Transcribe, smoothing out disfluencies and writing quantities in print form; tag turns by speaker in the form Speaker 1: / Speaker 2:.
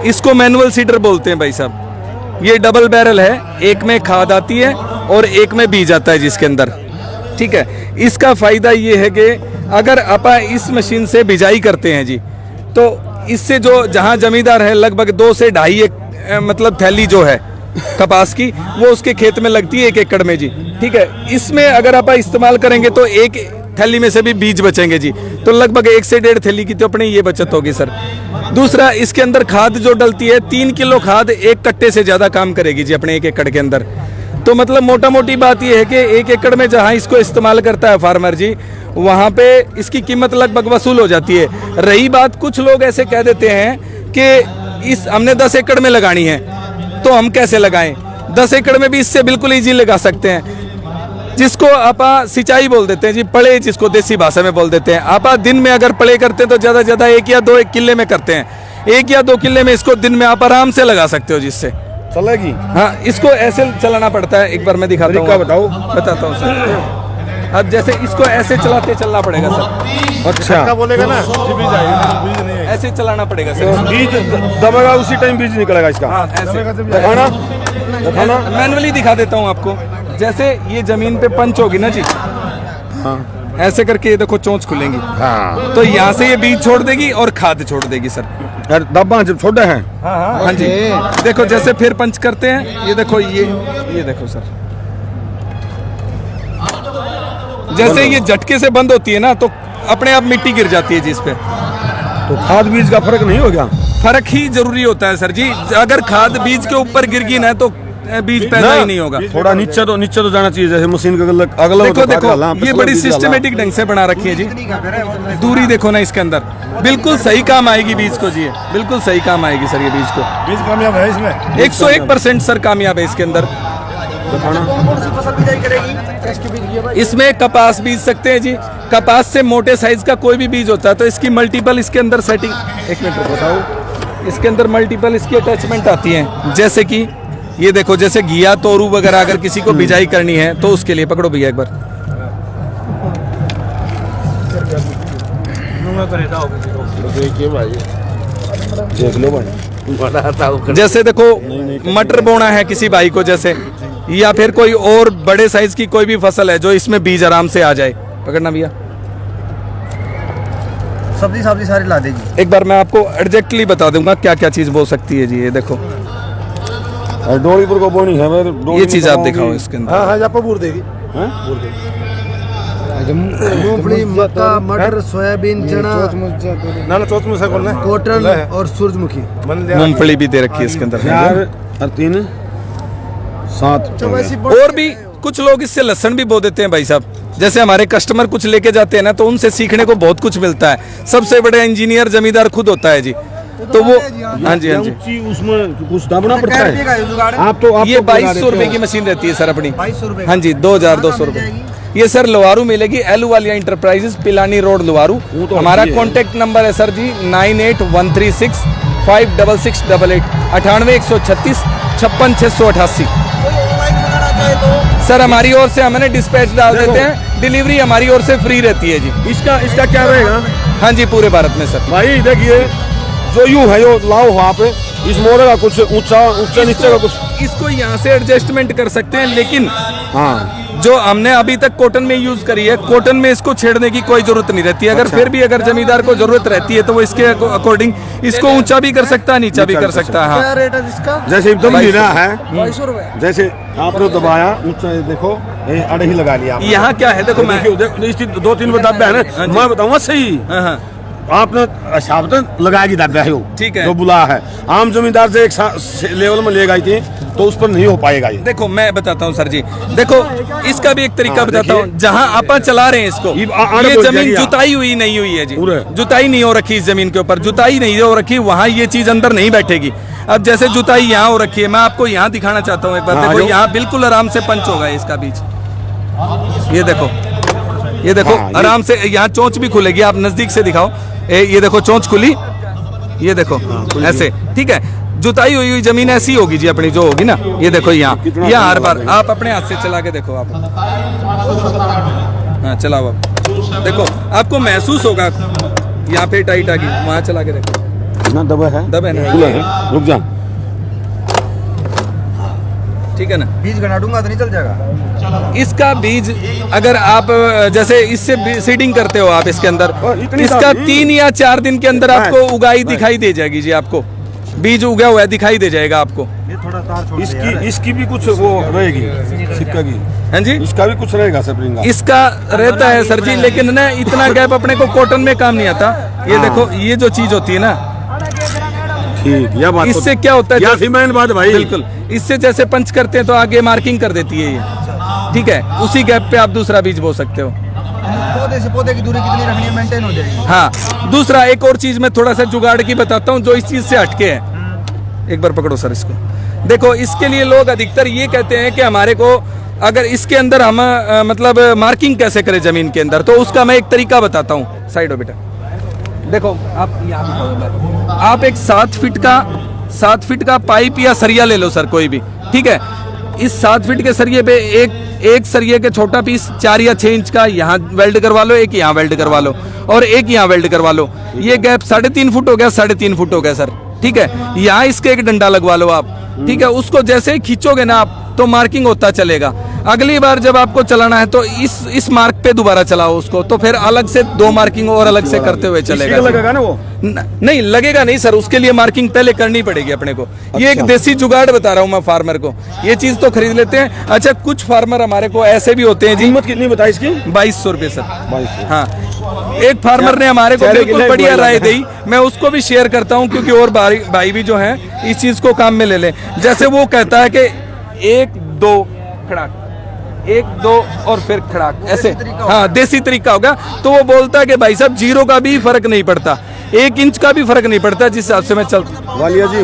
Speaker 1: इसको manual cedar बोलते हैं भाई साहब। ये डबल बैरल है, एक में खाद आती है और एक में बीज आता है जिसके अंदर, ठीक है। इसका फायदा ये है कि अगर आप इस मशीन से बिजाई करते हैं जी, तो इससे जो जहां जमींदार है लगभग 2 से 2.5 मतलब थैली जो है कपास की, वो उसके खेत में लगती है 1 एकड़ में जी, ठीक है। इसमें अगर आप इस्तेमाल करेंगे तो 1 थैली में से भी बीज बचेंगे जी, तो लगभग 1 से 1.5 थैली की तो अपनी ये बचत होगी सर। दूसरा, इसके अंदर खाद जो डलती है 3 किलो खाद 1 कट्टे से ज्यादा काम करेगी जी अपने 1 एकड़ के अंदर। तो मतलब मोटा मोटी बात यह है कि 1 एकड़ में जहां इसको इस्तेमाल करता है फार्मर जी, वहां पे इसकी कीमत लगभग वसूल हो जाती है। रही बात, कुछ लोग ऐसे कह देते हैं कि इस हमने 10 एकड़ में लगानी है तो हम कैसे लगाएं। 10 एकड़ में भी इससे बिल्कुल ईजी लगा सकते हैं, जिसको आप सिंचाई बोल देते हैं जी, पड़े जिसको देसी भाषा में बोल देते हैं। आप दिन में अगर पड़े करते हैं तो ज्यादा से ज्यादा 1 या 2 किले में करते हैं, 1 या 2 किले में इसको दिन में आप आराम से लगा सकते हो, जिससे
Speaker 2: चलेगी।
Speaker 1: हाँ, इसको ऐसे चलाना पड़ता है, एक बार मैं दिखाता हूँ, बताता हूँ सर। अब जैसे इसको ऐसे चलाते चलना पड़ेगा सर।
Speaker 2: अच्छा
Speaker 3: बोलेगा ना, बीज नहीं है।
Speaker 1: ऐसे चलाना पड़ेगा सर,
Speaker 2: बीज दबेगा उसी टाइम बीज निकलेगा इसका।
Speaker 1: हाँ, ऐसे
Speaker 2: दिखाना
Speaker 1: मैनुअली दिखा देता हूँ आपको। जैसे ये जमीन पे पंच होगी ना जी,
Speaker 2: हाँ,
Speaker 1: ऐसे करके ये देखो चोंच खुलेंगी,
Speaker 2: हाँ,
Speaker 1: तो यहाँ से ये बीज छोड़ देगी और खाद छोड़ देगी सर।
Speaker 2: यार दब्बा जब छोटे हैं।
Speaker 1: हाँ जी, देखो जैसे फिर पंच करते हैं, ये देखो ये देखो सर, जैसे ये झटके से बंद होती है ना तो अपने आप मिट्टी गिर जाती है जिस पे।
Speaker 2: तो खाद बीज का फर्क नहीं हो गया?
Speaker 1: फर्क ही जरूरी होता है सर जी। अगर खाद बीज के ऊपर गिर गई ना तो बीज पैदा ही नहीं होगा।
Speaker 2: थोड़ा नीचे तो जाना चाहिए, जैसे मशीन का अगला
Speaker 1: देखो देखो ये बड़ी सिस्टमेटिक ढंग से बना रखी है जी। दूरी देखो ना इसके अंदर, बिल्कुल सही काम आएगी बीज को जी, बिल्कुल सही काम आएगी सर ये बीज को।
Speaker 3: बीज कामयाब है इसमें,
Speaker 1: 101% सर कामयाब है इसके अंदर। इसमें कपास बीज सकते हैं जी, कपास से मोटे साइज का कोई भी बीज होता है तो इसकी मल्टीपल इसके अंदर सेटिंग, एक मिनट बताओ, इसके अंदर मल्टीपल इसकी अटैचमेंट आती हैं। जैसे कि ये देखो, जैसे घिया तोरू वगैरह अगर किसी को बिजाई करनी है तो उसके लिए पकड़ो भैया एक बार,
Speaker 2: देख लो भाई।
Speaker 1: जैसे देखो मटर बोना है किसी भाई को जैसे, या फिर कोई और बड़े साइज की कोई भी फसल है जो इसमें बीज आराम से आ जाए, पकड़ना भैया,
Speaker 4: सब्जी सारी ला देगी।
Speaker 1: एक बार मैं आपको एग्जैक्टली बता दूंगा क्या क्या चीज बोल सकती है जी। ये देखो
Speaker 2: डोरीपुर को बोनी है,
Speaker 1: ये चीज आप दिखाओ इसके अंदर।
Speaker 3: हाँ हाँ, आपको बूर देगी,
Speaker 4: मूंगफली, मक्का, मटर, सोयाबीन, चना,
Speaker 3: ना चौथ में से बोलना,
Speaker 4: कॉटन और सूरजमुखी,
Speaker 1: मूंगफली भी दे रखी है इसके अंदर।
Speaker 2: 4 और 3 7
Speaker 1: और भी कुछ लोग इससे लहसुन भी बो देते हैं भाई साहब। जैसे हमारे कस्टमर कुछ लेके जाते हैं ना तो उनसे सीखने को बहुत कुछ मिलता है। सबसे बड़े इंजीनियर जमींदार खुद होता है जी, तो वो हाँ जी हाँ जी,
Speaker 2: उसमें कुछ दाबना पड़ता है। आप
Speaker 1: ये 2200 रुपए की मशीन रहती है सर अपनी।
Speaker 4: 2200 रुपए।
Speaker 1: हाँ जी, 2200 रुपए। ये सर लोहारू मिलेगी, एलू वालिया इंटरप्राइजेस, पिलानी रोड लोहारू। हमारा कॉन्टेक्ट नंबर है सर जी 9813656688, 98136 56688। सर हमारी ओर से हमने डिस्पैच डाल देते हैं, डिलीवरी हमारी ओर से फ्री रहती है जी।
Speaker 2: इसका क्या रहेगा?
Speaker 1: हाँ जी, पूरे भारत में सर।
Speaker 2: भाई देखिए, जो यूं है जो लाओ वहाँ पे इस मोड़े का कुछ ऊंचा नीचे का कुछ,
Speaker 1: इसको यहाँ से एडजस्टमेंट कर सकते हैं, लेकिन
Speaker 2: हाँ,
Speaker 1: जो हमने अभी तक कॉटन में यूज करी है, कॉटन में इसको छेड़ने की कोई जरूरत नहीं रहती है। अगर फिर भी अगर जमींदार को जरूरत रहती है तो वो इसके अकॉर्डिंग इसको ऊंचा भी कर सकता है, नीचा भी कर सकता है।
Speaker 4: क्या रेट है इसका?
Speaker 2: जैसे एकदम गिरा है,
Speaker 4: 2200 रुपए।
Speaker 2: जैसे आपने दबाया ऊंचा, देखो अड़े ही लगा लिया।
Speaker 1: यहाँ क्या है देखो, मैं
Speaker 2: इसकी 2-3 दब्बे है ना, मैं बताऊंगा सही।
Speaker 1: हाँ,
Speaker 2: आपने साबुत लगाएगी दब्बे है,
Speaker 1: ठीक है,
Speaker 2: जो बुला है आम जमींदार से एक लेवल में ले गई थी तो उस पर नहीं हो पाएगा ये।
Speaker 1: देखो मैं बताता हूँ सर जी, देखो इसका भी एक तरीका बताता हूँ। जहाँ आप चला रहे हैं इसको, ये जमीन जुताई हुई नहीं हुई है जी, जुताई नहीं हो रखी इस जमीन के ऊपर, जुताई नहीं हो रखी, वहाँ ये चीज अंदर नहीं बैठेगी। अब जैसे जुताई यहाँ हो रखी है, मैं आपको यहाँ दिखाना चाहता हूँ एक बार। देखो यहाँ बिल्कुल आराम से पंच होगा इसका बीज, ये देखो आराम से, यहाँ चोंच भी खुलेगी। आप नजदीक से दिखाओ, ये देखो चोंच खुली, ये देखो ऐसे, ठीक है। जुताई हुई जमीन ऐसी होगी जी अपनी जो होगी ना, ये देखो यहाँ हर बार आप अपने हाथ से चला के देखो आप, हाँ चलाओ आप, देखो आपको महसूस होगा यहाँ पे टाइट आ गई, वहाँ चला के देखो,
Speaker 2: ना दबा है,
Speaker 1: दबे ना।
Speaker 2: खुला है, रुक जा।
Speaker 1: ठीक है ना।
Speaker 4: बीज गना दूंगा तो नहीं चल जाएगा।
Speaker 1: इसका बीज अगर आप जैसे इससे सीडिंग करते हो आप इसके अंदर,
Speaker 2: इतनी
Speaker 1: इसका
Speaker 2: सारी?
Speaker 1: 3 या 4 दिन के अंदर आपको उगाई दिखाई दे जाएगी जी। आपको बीज उगा हुआ है दिखाई दे जाएगा आपको।
Speaker 4: ये थोड़ा तार छोड़
Speaker 2: इसकी भी कुछ वो रहेगी सिक्का की,
Speaker 1: हैं जी।
Speaker 2: इसका भी कुछ रहेगा स्प्रिंग का।
Speaker 1: इसका रहता है सर जी, लेकिन ना इतना गैप अपने को कॉटन में काम नहीं आता। ये देखो ये जो चीज होती है ना,
Speaker 2: ठीक, यह बात
Speaker 1: इससे क्या होता है,
Speaker 2: यह थी मेन बात भाई।
Speaker 1: बिल्कुल, इससे जैसे पंच करते हैं तो आगे मार्किंग कर देती है ये। ठीक है, उसी गैप पे आप दूसरा बीज बो सकते हो।
Speaker 4: पौधे से पौधे की दूरी कितनी रखनी है, मेंटेन हो जाएगी।
Speaker 1: हाँ, दूसरा एक और चीज मैं थोड़ा सा जुगाड़ की बताता हूँ जो इस चीज से हटके है। एक बार पकड़ो सर इसको। देखो, इसके लिए लोग अधिकतर ये कहते हैं कि हमारे को अगर इसके अंदर हम मतलब मार्किंग कैसे करें जमीन के अंदर, तो उसका मैं एक तरीका बताता हूँ। साइड हो बेटा। देखो आप यहाँ आप एक 7 फीट का पाइप या सरिया ले लो सर, कोई भी। ठीक है, इस 7 फीट के सरिये पे एक सरिये के छोटा पीस 4 या 6 इंच का यहाँ वेल्ड करवा लो, एक यहाँ वेल्ड करवा लो और एक यहाँ वेल्ड करवा लो। ये गैप 3.5 फुट हो गया, 3.5 फुट हो गया सर। ठीक है, यहाँ इसके एक डंडा लगवा लो आप। ठीक है, उसको जैसे ही खींचोगे ना आप तो मार्किंग होता चलेगा। अगली बार जब आपको चलाना है तो इस मार्क पे दोबारा चलाओ उसको, तो फिर अलग से 2 मार्किंग और अलग से करते हुए चलेगा।
Speaker 2: लगेगा ना वो?
Speaker 1: नहीं लगेगा नहीं सर, उसके लिए मार्किंग पहले करनी पड़ेगी अपने को। ये एक देसी जुगाड़ बता रहा हूँ मैं फार्मर को। ये चीज तो खरीद लेते हैं। अच्छा, कुछ फार्मर हमारे को ऐसे भी होते हैं जी।
Speaker 2: कीमत कितनी बताई इसकी?
Speaker 1: 2200 रुपये सर।
Speaker 2: 2200।
Speaker 1: हाँ, एक फार्मर ने हमारे को बिल्कुल बढ़िया राय दी, मैं उसको भी शेयर करता हूँ क्योंकि और भाई भी जो हैं इस चीज को काम में ले लें। जैसे वो कहता है कि 1 2 खड़ाक, 1 2 और फिर खड़ाक, ऐसे। हाँ, देसी तरीका होगा। तो वो बोलता है कि भाई साहब 0 का भी फर्क नहीं पड़ता, 1 इंच का भी फर्क नहीं पड़ता, जिस हिसाब से मैं चल।
Speaker 2: वालिया जी